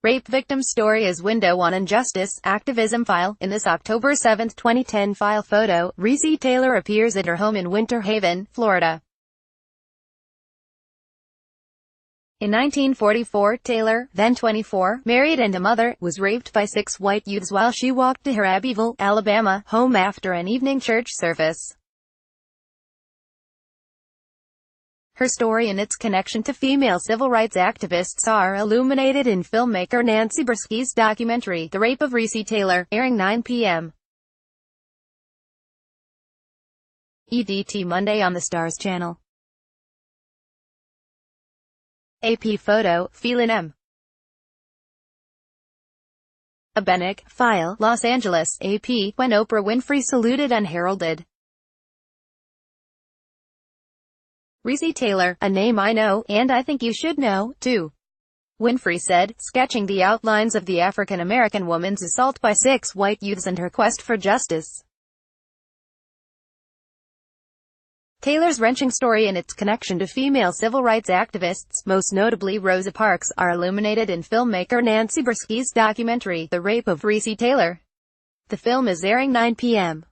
Rape victim story as window on injustice, activism file. In this October 7, 2010 file photo, Reese Taylor appears at her home in Winter Haven, Florida. In 1944, Taylor, then 24, married and a mother, was raped by 6 white youths while she walked to her Abbeville, Alabama, home after an evening church service. Her story and its connection to female civil rights activists are illuminated in filmmaker Nancy Brisky's documentary, The Rape of Reese Taylor, airing 9 p.m. EDT Monday on the Starz channel. AP photo, Phelan M. Abenek, file, Los Angeles, AP, when Oprah Winfrey saluted unheralded. Reese Taylor, a name I know, and I think you should know, too, Winfrey said, sketching the outlines of the African-American woman's assault by 6 white youths and her quest for justice. Taylor's wrenching story and its connection to female civil rights activists, most notably Rosa Parks, are illuminated in filmmaker Nancy Brisky's documentary, The Rape of Reese Taylor. The film is airing 9 p.m.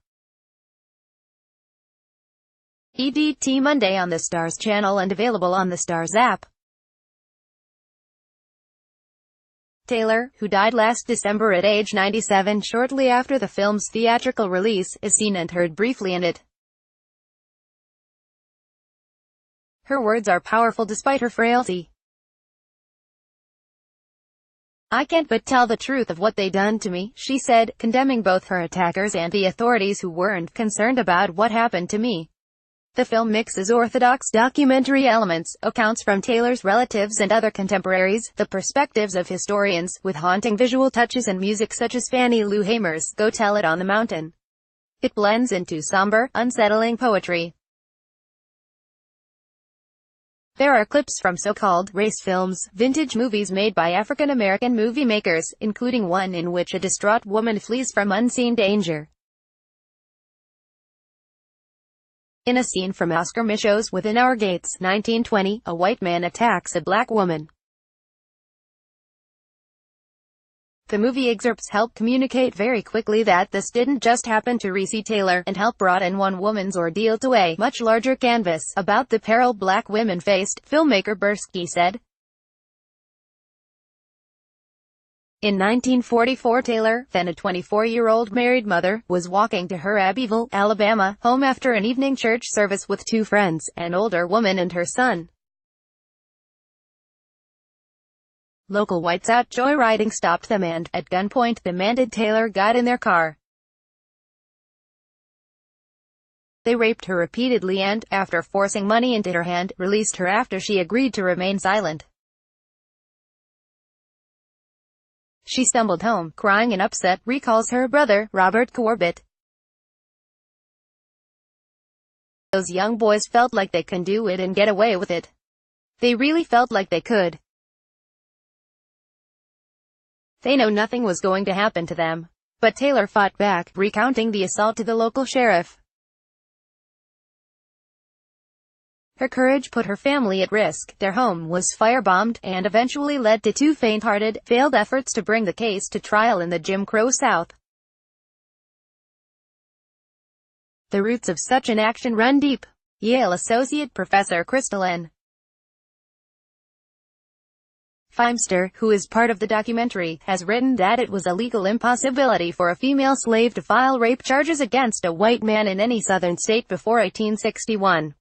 EDT Monday on the Starz channel and available on the Starz app. Taylor, who died last December at age 97 shortly after the film's theatrical release, is seen and heard briefly in it. Her words are powerful despite her frailty. "I can't but tell the truth of what they done to me," she said, condemning both her attackers and the authorities who weren't concerned about what happened to me. The film mixes orthodox documentary elements, accounts from Taylor's relatives and other contemporaries, the perspectives of historians, with haunting visual touches and music such as Fannie Lou Hamer's Go Tell It on the Mountain. It blends into somber, unsettling poetry. There are clips from so-called race films, vintage movies made by African-American movie makers, including one in which a distraught woman flees from unseen danger. In a scene from Oscar Micheaux's Within Our Gates, 1920, a white man attacks a black woman. The movie excerpts help communicate very quickly that this didn't just happen to Reese Taylor, and help broaden one woman's ordeal to a much larger canvas about the peril black women faced, filmmaker Brisky said. In 1944, Taylor, then a 24-year-old married mother, was walking to her Abbeville, Alabama, home after an evening church service with 2 friends, an older woman and her son. Local whites out joyriding stopped them and, at gunpoint, demanded Taylor got in their car. They raped her repeatedly and, after forcing money into her hand, released her after she agreed to remain silent. She stumbled home, crying and upset, recalls her brother, Robert Corbett. Those young boys felt like they could do it and get away with it. They really felt like they could. They know nothing was going to happen to them. But Taylor fought back, recounting the assault to the local sheriff. Her courage put her family at risk, their home was firebombed, and eventually led to 2 faint-hearted, failed efforts to bring the case to trial in the Jim Crow South. The roots of such an action run deep. Yale Associate Professor Crystal N. Feimster, who is part of the documentary, has written that it was a legal impossibility for a female slave to file rape charges against a white man in any southern state before 1861.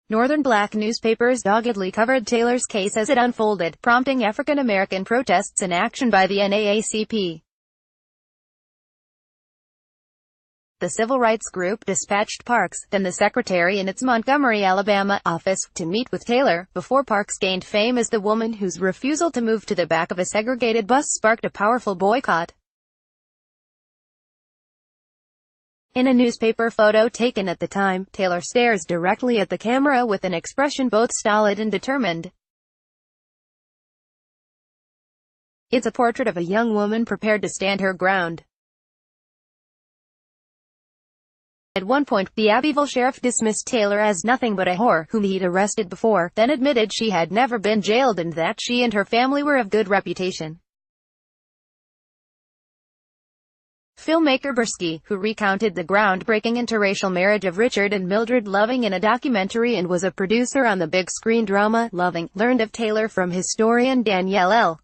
Northern black newspapers doggedly covered Taylor's case as it unfolded, prompting African-American protests and action by the NAACP. The civil rights group dispatched Parks, then the secretary in its Montgomery, Alabama, office, to meet with Taylor, before Parks gained fame as the woman whose refusal to move to the back of a segregated bus sparked a powerful boycott. In a newspaper photo taken at the time, Taylor stares directly at the camera with an expression both stolid and determined. It's a portrait of a young woman prepared to stand her ground. At one point, the Abbeville sheriff dismissed Taylor as nothing but a whore whom he'd arrested before, then admitted she had never been jailed and that she and her family were of good reputation. Filmmaker Bursky, who recounted the groundbreaking interracial marriage of Richard and Mildred Loving in a documentary and was a producer on the big-screen drama Loving, learned of Taylor from historian Danielle L.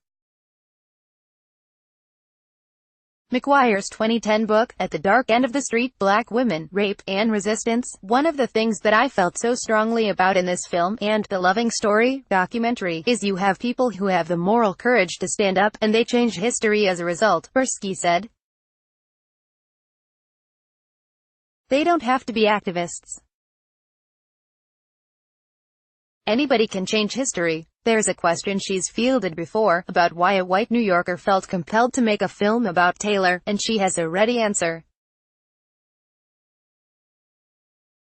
McGuire's 2010 book, At the Dark End of the Street, Black Women, Rape, and Resistance. One of the things that I felt so strongly about in this film, and the Loving Story documentary, is you have people who have the moral courage to stand up, and they change history as a result, Bursky said. They don't have to be activists. Anybody can change history. There's a question she's fielded before, about why a white New Yorker felt compelled to make a film about Taylor, and she has a ready answer.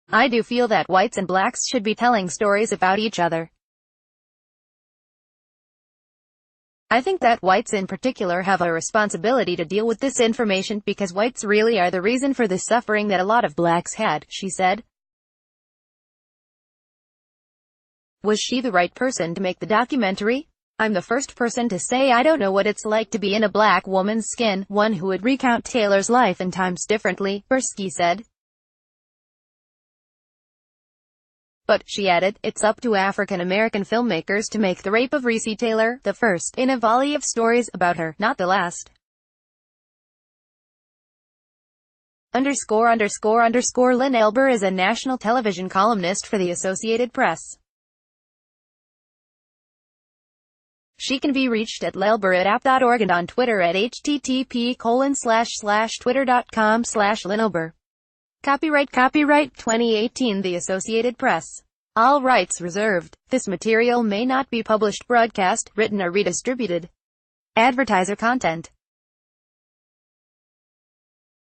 I do feel that whites and blacks should be telling stories about each other. I think that whites in particular have a responsibility to deal with this information, because whites really are the reason for the suffering that a lot of blacks had, she said. Was she the right person to make the documentary? I'm the first person to say I don't know what it's like to be in a black woman's skin, one who would recount Taylor's life and times differently, Bursky said. But, she added, it's up to African-American filmmakers to make the rape of Recy Taylor the first in a volley of stories about her, not the last. Lynn Elber is a national television columnist for the Associated Press. She can be reached at lelber@app.org and on Twitter at http://twitter.com/lynelber. Copyright 2018 The Associated Press. All rights reserved. This material may not be published, broadcast, written or redistributed. Advertiser content.